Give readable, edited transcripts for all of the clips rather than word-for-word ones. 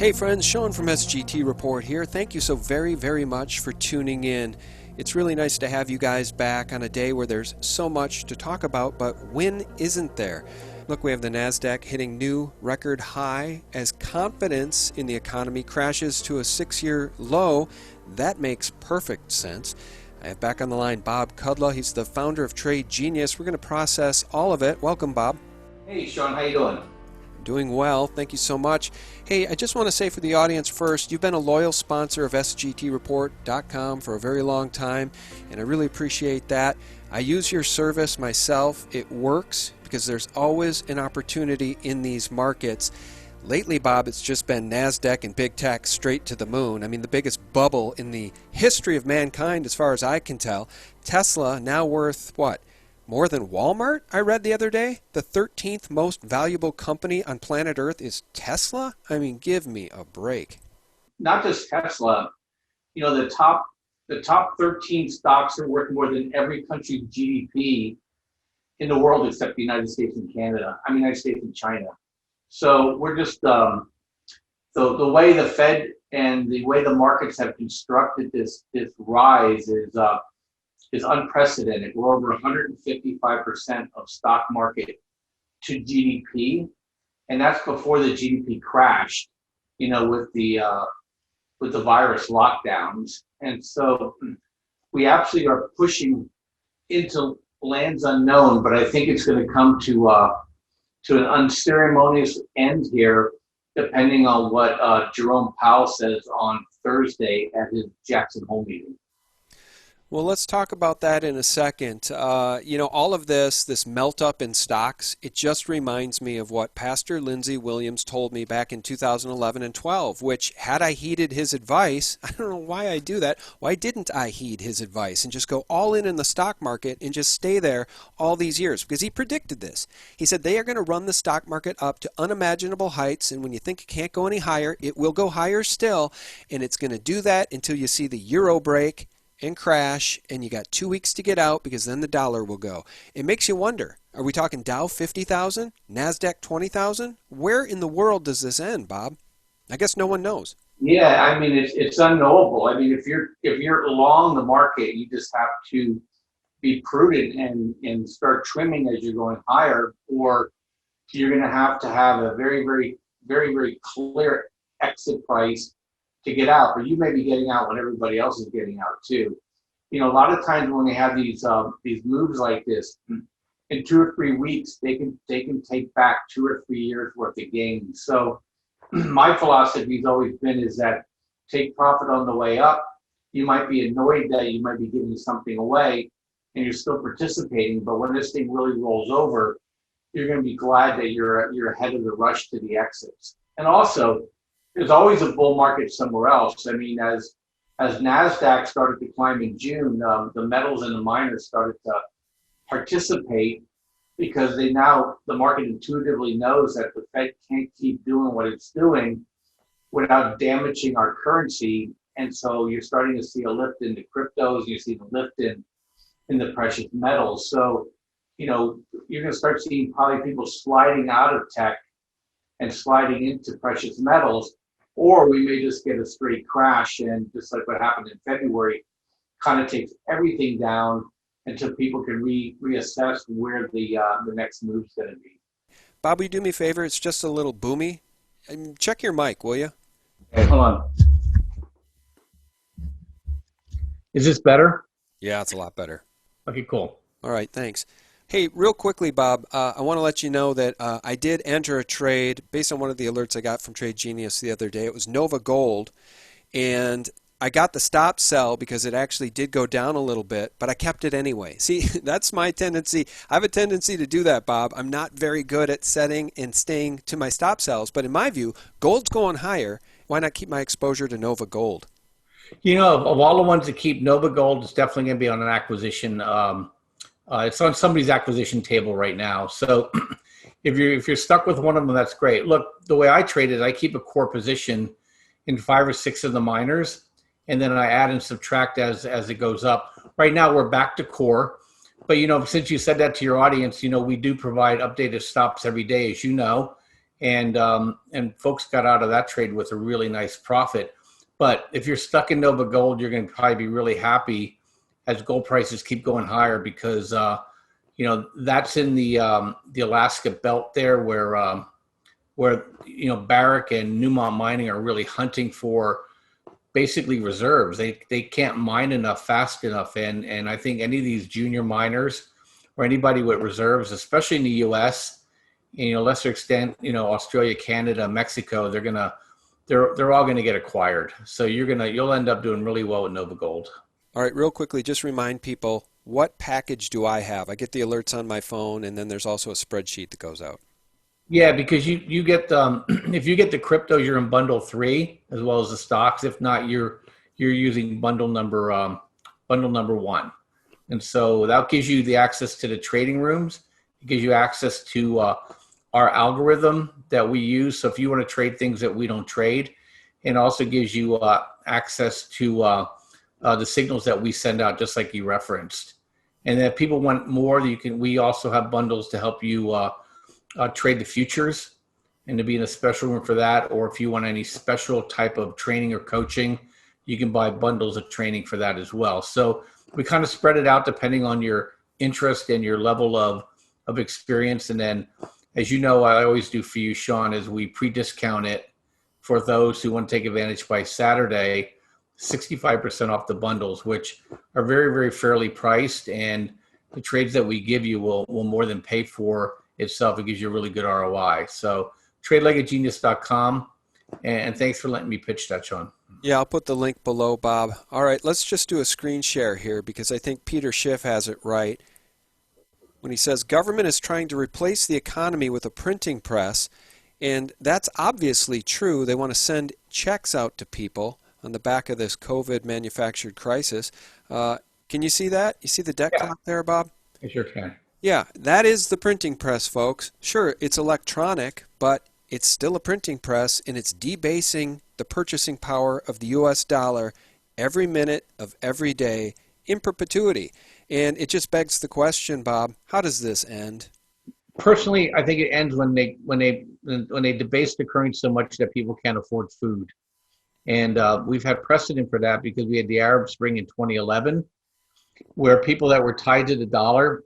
Hey friends, Sean from SGT Report here. Thank you so very much for tuning in. It's really nice to have you guys back on a day where there's so much to talk about, but when isn't there? Look, we have the NASDAQ hitting new record high as confidence in the economy crashes to a 6-year low. That makes perfect sense. I have back on the line Bob Kudla. He's the founder of Trade Genius. We're going to process all of it. Welcome, Bob. Hey, Sean. How you doing? Doing well. Thank you so much. Hey, I just want to say for the audience first, you've been a loyal sponsor of SGTreport.com for a very long time, and I really appreciate that. I use your service myself. It works because there's always an opportunity in these markets. Lately, Bob, it's just been NASDAQ and big tech straight to the moon. I mean, the biggest bubble in the history of mankind as far as I can tell. Tesla now worth, what? More than Walmart, I read the other day. The 13th most valuable company on planet Earth is Tesla? I mean, give me a break. Not just Tesla. You know, the top 13 stocks are worth more than every country's GDP in the world except the United States and Canada. I mean, United States and China. So we're just the way the Fed and the way the markets have constructed this rise is unprecedented. We're over 155% of stock market to GDP, and that's before the GDP crashed, you know, with the virus lockdowns. And so we absolutely are pushing into lands unknown, but I think it's going to come to an unceremonious end here, depending on what Jerome Powell says on Thursday at his Jackson Hole meeting. Well, let's talk about that in a second. You know, all of this melt up in stocks, it just reminds me of what Pastor Lindsey Williams told me back in 2011 and 12, which had I heeded his advice, I don't know why I do that. Why didn't I heed his advice and just go all in the stock market and just stay there all these years? Because he predicted this. He said they are going to run the stock market up to unimaginable heights, and when you think it can't go any higher, it will go higher still, and it's going to do that until you see the euro break and crash, and you got 2 weeks to get out because then the dollar will go. It makes you wonder, are we talking Dow 50,000, NASDAQ 20,000? Where in the world does this end, Bob? I guess no one knows. Yeah, I mean, it's unknowable. I mean, if you're long the market, you just have to be prudent and start trimming as you're going higher, or you're going to have a very clear exit price to get out, but you may be getting out when everybody else is getting out too. You know, a lot of times when we have these moves like this, in 2 or 3 weeks, they can take back 2 or 3 years worth of gains. So my philosophy has always been is that take profit on the way up. You might be annoyed that you might be giving something away and you're still participating, but when this thing really rolls over, you're going to be glad that you're ahead of the rush to the exits. And also, there's always a bull market somewhere else. I mean, as NASDAQ started to climb in June, the metals and the miners started to participate because the market intuitively knows that the Fed can't keep doing what it's doing without damaging our currency. And so you're starting to see a lift in the cryptos, you see the lift in the precious metals. So, you know, you're going to start seeing probably people sliding out of tech and sliding into precious metals. Or we may just get a straight crash, and just like what happened in February, kind of takes everything down until people can reassess where the next move's going to be. Bob, will you do me a favor? It's just a little boomy. Check your mic, will you? Okay, hold on. Is this better? Yeah, it's a lot better. Okay, cool. All right, thanks. Hey, real quickly, Bob, I want to let you know that I did enter a trade based on one of the alerts I got from Trade Genius the other day. It was Nova Gold, and I got the stop sell because it actually did go down a little bit, but I kept it anyway. See, that's my tendency. I have a tendency to do that, Bob. I'm not very good at setting and staying to my stop sells, but in my view, gold's going higher. Why not keep my exposure to Nova Gold? You know, of all the ones to keep, Nova Gold is definitely going to be on an acquisition. It's on somebody's acquisition table right now. So if you're stuck with one of them, that's great. Look, the way I trade it, I keep a core position in 5 or 6 of the miners, and then I add and subtract as it goes up. Right now, we're back to core. But, you know, since you said that to your audience, you know, we do provide updated stops every day, as you know. and folks got out of that trade with a really nice profit. But if you're stuck in Nova Gold, you're going to probably be really happy as gold prices keep going higher, because that's in the Alaska belt there, where Barrick and Newmont Mining are really hunting for basically reserves. They can't mine enough fast enough, and I think any of these junior miners or anybody with reserves, especially in the U.S., and lesser extent, Australia, Canada, Mexico, they're all gonna get acquired. So you'll end up doing really well with Nova Gold. All right, real quickly, just remind people, what package do I have? I get the alerts on my phone, and then there's also a spreadsheet that goes out. Yeah, because you get if you get the crypto, you're in bundle 3 as well as the stocks. If not, you're using bundle number 1, and so that gives you the access to the trading rooms. It gives you access to our algorithm that we use. So if you want to trade things that we don't trade, and also gives you access to the signals that we send out, just like you referenced. And then if people want more, we also have bundles to help you trade the futures, and to be in a special room for that. Or if you want any special type of training or coaching, you can buy bundles of training for that as well. So we kind of spread it out depending on your interest and your level of experience. And then, as you know, I always do for you, Sean, is we pre-discount it for those who want to take advantage by Saturday, 65% off the bundles, which are very, very fairly priced. And the trades that we give you will more than pay for itself. It gives you a really good ROI. So tradelikegenius.com. And thanks for letting me pitch that, Sean. Yeah, I'll put the link below, Bob. All right, let's just do a screen share here, because I think Peter Schiff has it right when he says government is trying to replace the economy with a printing press. And that's obviously true. They want to send checks out to people on the back of this COVID manufactured crisis. Can you see that? You see the debt clock there, Bob? I sure can. Yeah, that is the printing press, folks. Sure, it's electronic, but it's still a printing press, and it's debasing the purchasing power of the U.S. dollar every minute of every day in perpetuity. And it just begs the question, Bob, how does this end? Personally, I think it ends when they debase the currency so much that people can't afford food. And we've had precedent for that, because we had the Arab Spring in 2011, where people that were tied to the dollar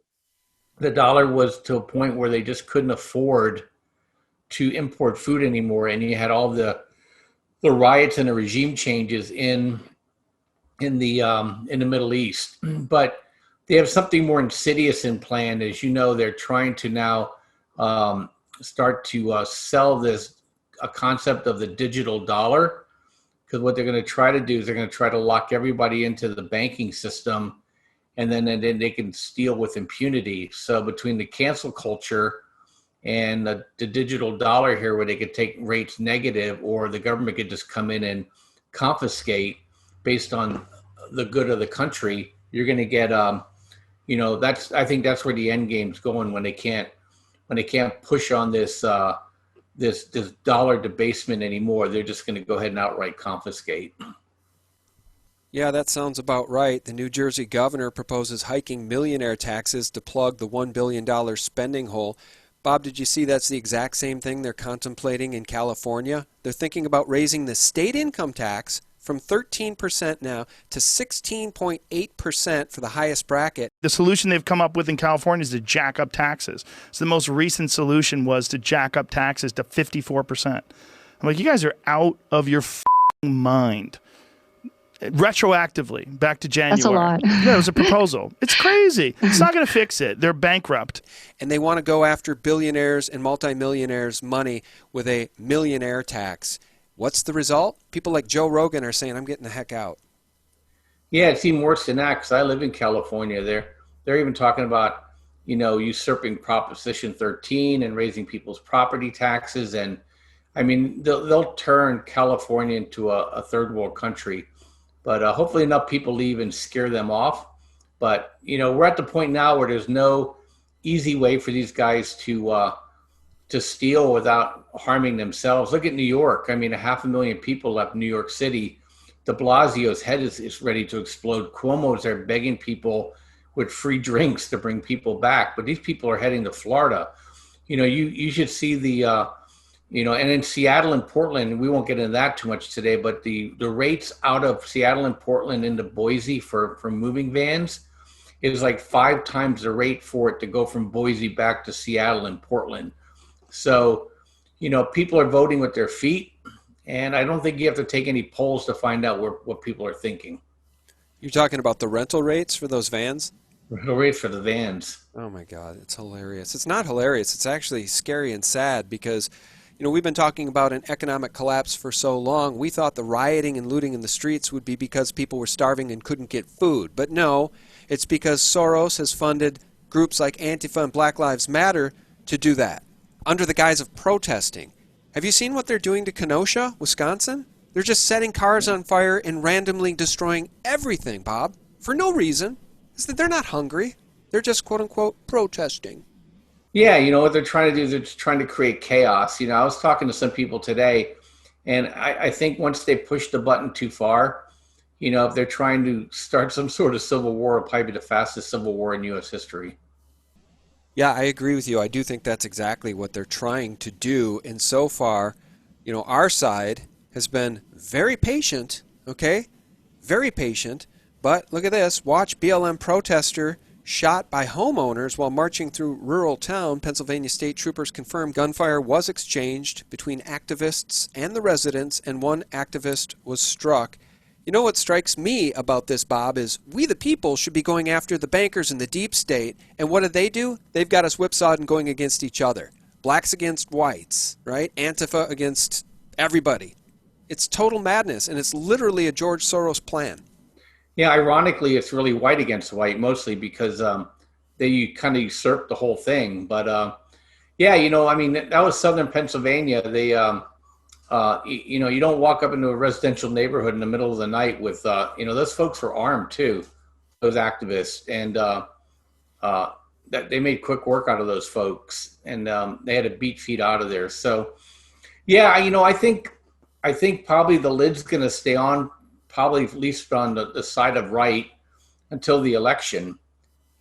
was to a point where they just couldn't afford to import food anymore. And you had all the riots and the regime changes in the Middle East. But they have something more insidious in plan. As you know, they're trying to now start to sell a concept of the digital dollar, because what they're going to try to do is they're going to try to lock everybody into the banking system, and then they can steal with impunity. So between the cancel culture and the digital dollar here, where they could take rates negative, or the government could just come in and confiscate based on the good of the country, you're going to get I think that's where the end game's going, when they can't push on this dollar debasement anymore. They're just going to go ahead and outright confiscate. Yeah, that sounds about right. The New Jersey governor proposes hiking millionaire taxes to plug the $1 billion spending hole. Bob, did you see that's the exact same thing they're contemplating in California? They're thinking about raising the state income tax from 13% now to 16.8% for the highest bracket. The solution they've come up with in California is to jack up taxes. So the most recent solution was to jack up taxes to 54%. I'm like, you guys are out of your mind. Retroactively, back to January. That's a lot. Yeah, it was a proposal. It's crazy. It's not going to fix it. They're bankrupt. And they want to go after billionaires and multimillionaires' money with a millionaire tax. What's the result? People like Joe Rogan are saying, I'm getting the heck out. Yeah, it's even worse than that, because I live in California. They're even talking about, usurping Proposition 13 and raising people's property taxes. And I mean, they'll turn California into a third world country. But hopefully enough people leave and scare them off. But, we're at the point now where there's no easy way for these guys to steal without harming themselves. Look at New York. I mean, 500,000 people left New York City. De Blasio's head is ready to explode. Cuomo's there begging people with free drinks to bring people back. But these people are heading to Florida. You should see the And in Seattle and Portland, we won't get into that too much today, but the rates out of Seattle and Portland into Boise for moving vans is like 5 times the rate for it to go from Boise back to Seattle and Portland. So, people are voting with their feet, and I don't think you have to take any polls to find out what people are thinking. You're talking about the rental rates for those vans? Rental rates for the vans. Oh my God, it's hilarious. It's not hilarious. It's actually scary and sad because we've been talking about an economic collapse for so long. We thought the rioting and looting in the streets would be because people were starving and couldn't get food. But no, it's because Soros has funded groups like Antifa and Black Lives Matter to do that, under the guise of protesting. Have you seen what they're doing to Kenosha, Wisconsin? They're just setting cars on fire and randomly destroying everything, Bob, for no reason. It's that they're not hungry. They're just, quote-unquote, protesting. Yeah, what they're trying to do is they're just trying to create chaos. I was talking to some people today, and I think once they push the button too far, if they're trying to start some sort of civil war, it'll probably be the fastest civil war in U.S. history. Yeah, I agree with you. I do think that's exactly what they're trying to do. And so far, our side has been very patient, okay? Very patient. But look at this. Watch BLM protester shot by homeowners while marching through rural town. Pennsylvania state troopers confirmed gunfire was exchanged between activists and the residents, and one activist was struck. What strikes me about this, Bob, is we the people should be going after the bankers in the deep state, and what do? They've got us whipsawed and going against each other. Blacks against whites, right? Antifa against everybody. It's total madness, and it's literally a George Soros plan. Yeah, ironically, it's really white against white, mostly because they kind of usurped the whole thing. But that was southern Pennsylvania. They, you don't walk up into a residential neighborhood in the middle of the night with, those folks were armed too, those activists, and that they made quick work out of those folks, and they had to beat feet out of there. So, yeah, I think probably the lid's going to stay on, probably at least on the side of right until the election,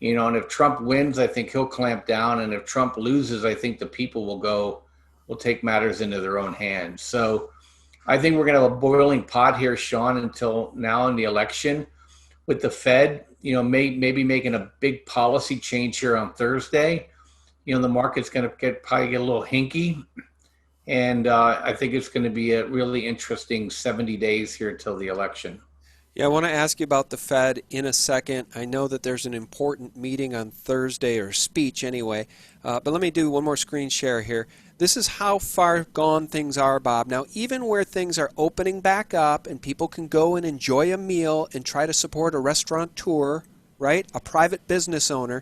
and if Trump wins, I think he'll clamp down. And if Trump loses, I think the people will take matters into their own hands. So I think we're going to have a boiling pot here, Sean, until now in the election, with the Fed, maybe making a big policy change here on Thursday. The market's going to probably get a little hinky. And I think it's going to be a really interesting 70 days here till the election. Yeah, I want to ask you about the Fed in a second. I know that there's an important meeting on Thursday, or speech anyway, but let me do one more screen share here. This is how far gone things are, Bob. Now, even where things are opening back up and people can go and enjoy a meal and try to support a restaurateur, right, a private business owner,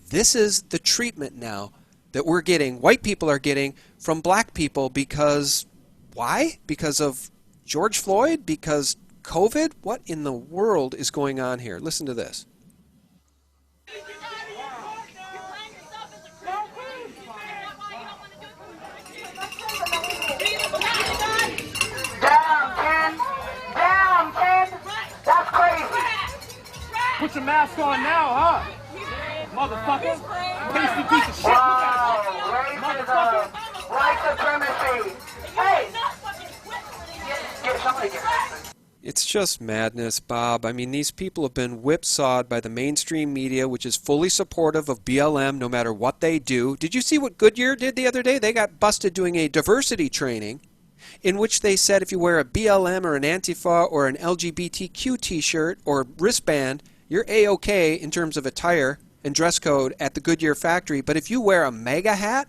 this is the treatment now that we're getting, white people are getting from black people. Because why? Because of George Floyd? Because COVID? What in the world is going on here? Listen to this. Down, kid. That's crazy. Put your mask on now, huh? Motherfucker. Tasty piece of shit. Wow, racism, white supremacy. Hey! Get somebody get It's just madness, Bob. I mean, these people have been whipsawed by the mainstream media, which is fully supportive of BLM no matter what they do. Did you see what Goodyear did the other day? They got busted doing a diversity training in which they said if you wear a BLM or an Antifa or an LGBTQ t-shirt or wristband, you're A-OK in terms of attire and dress code at the Goodyear factory. But if you wear a MAGA hat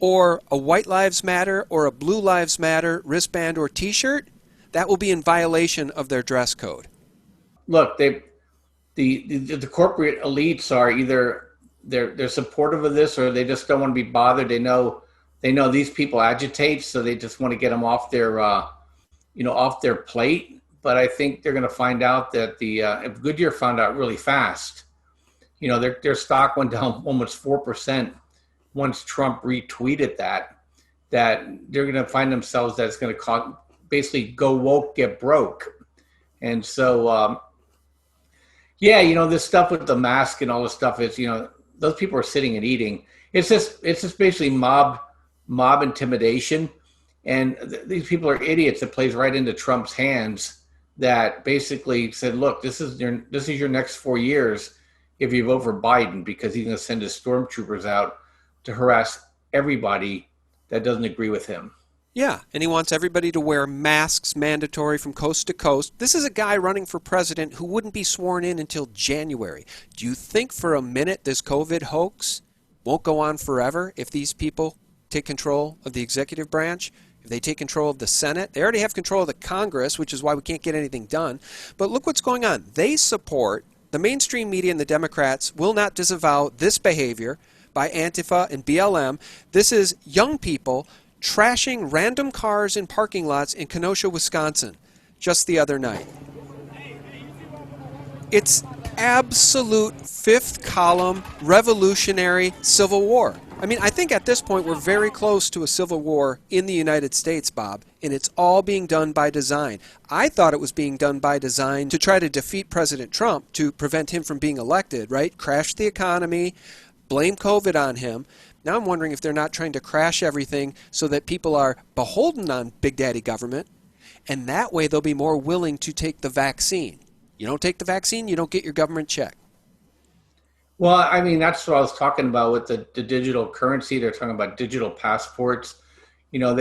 or a White Lives Matter or a Blue Lives Matter wristband or t-shirt, that will be in violation of their dress code. Look, the corporate elites are either they're supportive of this or they just don't want to be bothered. They know these people agitate, so they just want to get them off their off their plate. But I think they're going to find out that if Goodyear found out really fast, their stock went down almost 4% once Trump retweeted that they're going to find themselves that it's going to basically go woke, get broke. And so, this stuff with the mask and all this stuff is, those people are sitting and eating. It's just basically mob mob intimidation. And these people are idiots. It plays right into Trump's hands that basically said, look, this is your next 4 years if you vote for Biden, because he's going to send his stormtroopers out to harass everybody that doesn't agree with him. Yeah, and he wants everybody to wear masks mandatory from coast to coast. This is a guy running for president who wouldn't be sworn in until January. Do you think for a minute this COVID hoax won't go on forever if these people take control of the executive branch? If they take control of the Senate? They already have control of the Congress, which is why we can't get anything done. But look what's going on. They support, the mainstream media and the Democrats will not disavow this behavior by Antifa and BLM. This is young people trashing random cars in parking lots in Kenosha, Wisconsin, just the other night. It's absolute fifth column revolutionary civil war. I mean, I think at this point we're very close to a civil war in the United States, Bob, and it's all being done by design. I thought it was being done by design to try to defeat President Trump, to prevent him from being elected, right? Crash the economy, blame COVID on him. Now I'm wondering if they're not trying to crash everything so that people are beholden on Big Daddy government, and that way they'll be more willing to take the vaccine. You don't take the vaccine, you don't get your government check. Well, I mean, that's what I was talking about with the digital currency. They're talking about digital passports. You know,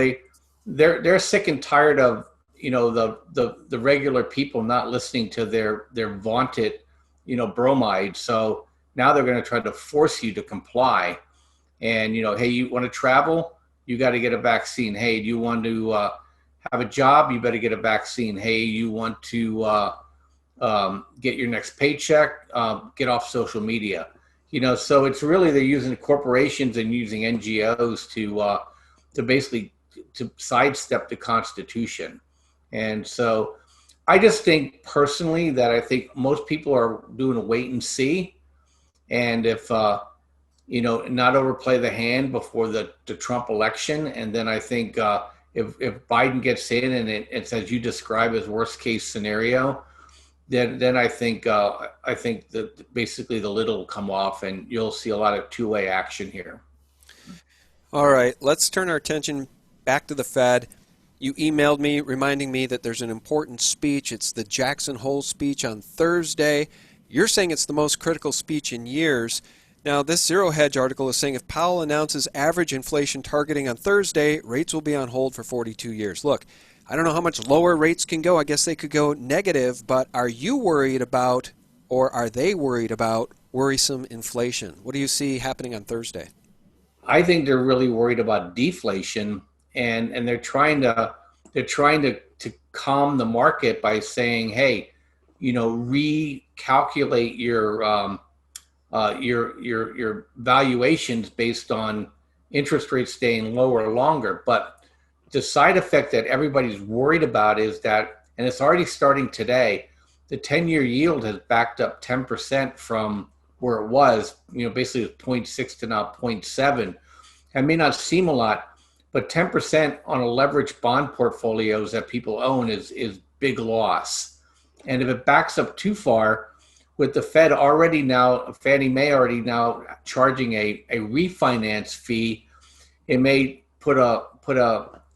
they're sick and tired of, you know, the regular people not listening to their vaunted, you know, bromide. So now they're going to try to force you to comply. And, you know, hey, you want to travel? You got to get a vaccine. Hey, do you want to have a job? You better get a vaccine. Hey, you want to get your next paycheck, get off social media. You know, so it's really, they're using corporations and using NGOs to basically to sidestep the Constitution. And so I just think personally that I think most people are doing a wait and see. And if, you know, not overplay the hand before the Trump election. And then I think if Biden gets in and it's as you describe as worst case scenario, then I think that basically the lid will come off and you'll see a lot of two-way action here. All right, let's turn our attention back to the Fed. You emailed me reminding me that there's an important speech. It's the Jackson Hole speech on Thursday. You're saying it's the most critical speech in years. Now, this Zero Hedge article is saying if Powell announces average inflation targeting on Thursday, rates will be on hold for 42 years. Look, I don't know how much lower rates can go. I guess they could go negative, but are you worried about, or are they worried about, worrisome inflation? What do you see happening on Thursday? I think they're really worried about deflation, and they're trying to calm the market by saying, hey, you know, recalculate your valuations based on interest rates staying lower longer. But the side effect that everybody's worried about is that, and it's already starting today, the 10-year yield has backed up 10% from where it was, you know, basically it's 0.6 to now 0.7. It may not seem a lot, but 10% on a leveraged bond portfolios that people own is big loss. And if it backs up too far, with the Fed already now, Fannie Mae already now charging a refinance fee, it may put a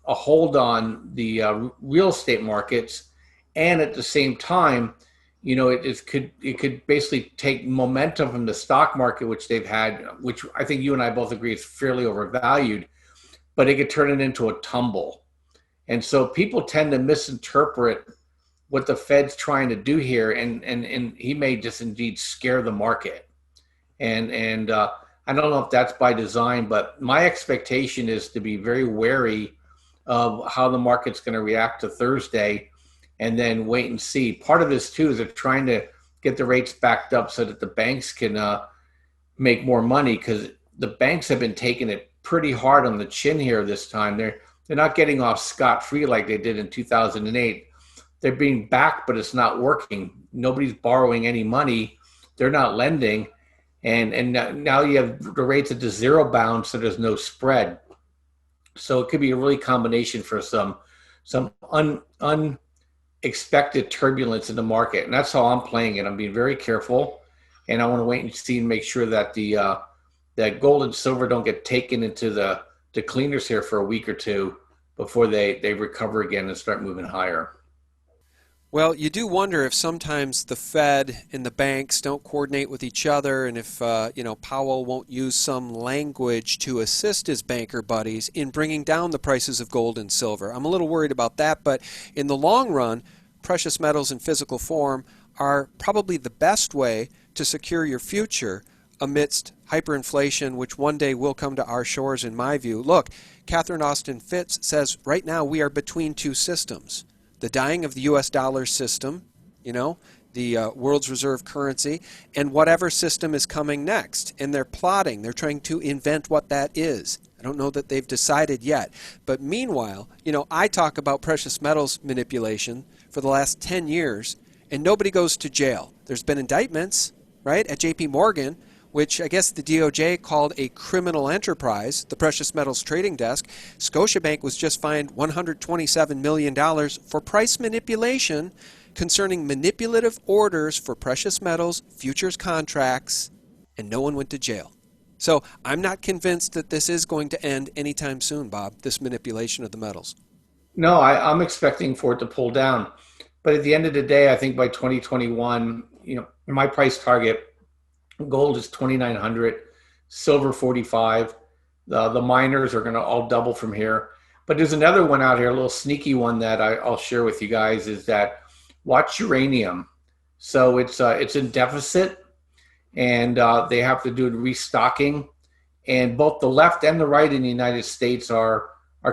hold on the real estate markets, and at the same time, you know, it could basically take momentum from the stock market, which they've had, which I think you and I both agree is fairly overvalued, but it could turn it into a tumble. And so people tend to misinterpret what the Fed's trying to do here, and he may just indeed scare the market. And I don't know if that's by design, but my expectation is to be very wary of how the market's going to react to Thursday, and then wait and see. Part of this too is they're trying to get the rates backed up so that the banks can make more money, because the banks have been taking it pretty hard on the chin here this time. They're not getting off scot-free like they did in 2008. They're being backed, but it's not working. Nobody's borrowing any money. They're not lending. And now you have the rates at the zero bound, so there's no spread. So it could be a really combination for some unexpected turbulence in the market. And that's how I'm playing it. I'm being very careful. And I want to wait and see and make sure that that gold and silver don't get taken into the cleaners here for a week or two before they recover again and start moving higher. Well, you do wonder if sometimes the Fed and the banks don't coordinate with each other, and if Powell won't use some language to assist his banker buddies in bringing down the prices of gold and silver. I'm a little worried about that, but in the long run, precious metals in physical form are probably the best way to secure your future amidst hyperinflation, which one day will come to our shores, in my view. Look, Catherine Austin Fitts says right now we are between two systems. The dying of the U.S. dollar system, the world's reserve currency, and whatever system is coming next. And they're plotting. They're trying to invent what that is. I don't know that they've decided yet. But meanwhile, I talk about precious metals manipulation for the last 10 years, and nobody goes to jail. There's been indictments, right, at J.P. Morgan, which I guess the DOJ called a criminal enterprise, the precious metals trading desk. Scotiabank was just fined $127 million for price manipulation concerning manipulative orders for precious metals, futures contracts, and no one went to jail. So I'm not convinced that this is going to end anytime soon, Bob, this manipulation of the metals. No, I'm expecting for it to pull down. But at the end of the day, I think by 2021, my price target, gold is 2,900, silver 45. The miners are going to all double from here. But there's another one out here, a little sneaky one that I'll share with you guys, is that watch uranium. So it's in deficit, and they have to do restocking. And both the left and the right in the United States are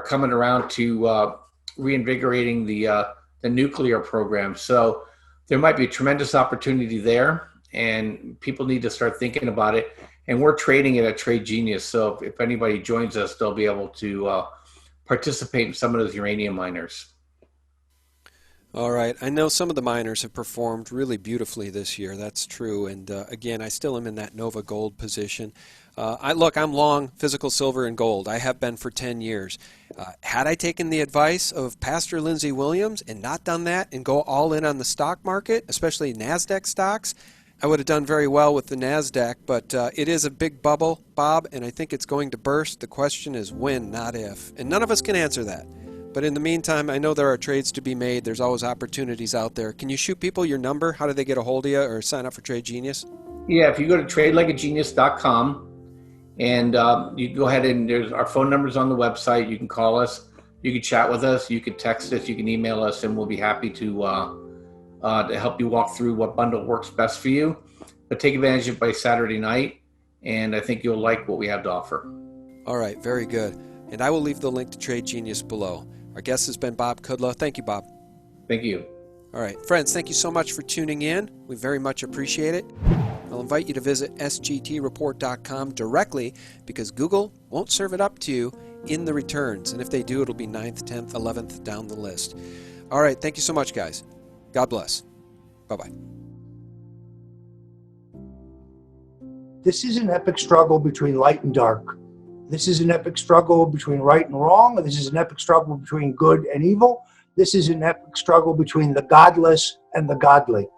coming around to reinvigorating the nuclear program. So there might be a tremendous opportunity there, and people need to start thinking about it. And we're trading it at Trade Genius. So if anybody joins us, they'll be able to participate in some of those uranium miners. All right. I know some of the miners have performed really beautifully this year. That's true. And again, I still am in that Nova Gold position. I'm long physical silver and gold. I have been for 10 years. Had I taken the advice of Pastor Lindsey Williams and not done that and go all in on the stock market, especially NASDAQ stocks, I would have done very well with the NASDAQ, but it is a big bubble, Bob, and I think it's going to burst. The question is when, not if. And none of us can answer that. But in the meantime, I know there are trades to be made. There's always opportunities out there. Can you shoot people your number? How do they get a hold of you or sign up for Trade Genius? Yeah, if you go to tradelikeagenius.com and you go ahead and there's our phone numbers on the website. You can call us. You can chat with us. You can text us. You can email us, and we'll be happy to help you walk through what bundle works best for you. But take advantage of it by Saturday night, and I think you'll like what we have to offer. All right, very good. And I will leave the link to Trade Genius below. Our guest has been Bob Kudla. Thank you, Bob. Thank you. All right, friends, thank you so much for tuning in. We very much appreciate it. I'll invite you to visit sgtreport.com directly because Google won't serve it up to you in the returns. And if they do, it'll be 9th, 10th, 11th down the list. All right, thank you so much, guys. God bless. Bye-bye. This is an epic struggle between light and dark. This is an epic struggle between right and wrong. This is an epic struggle between good and evil. This is an epic struggle between the godless and the godly.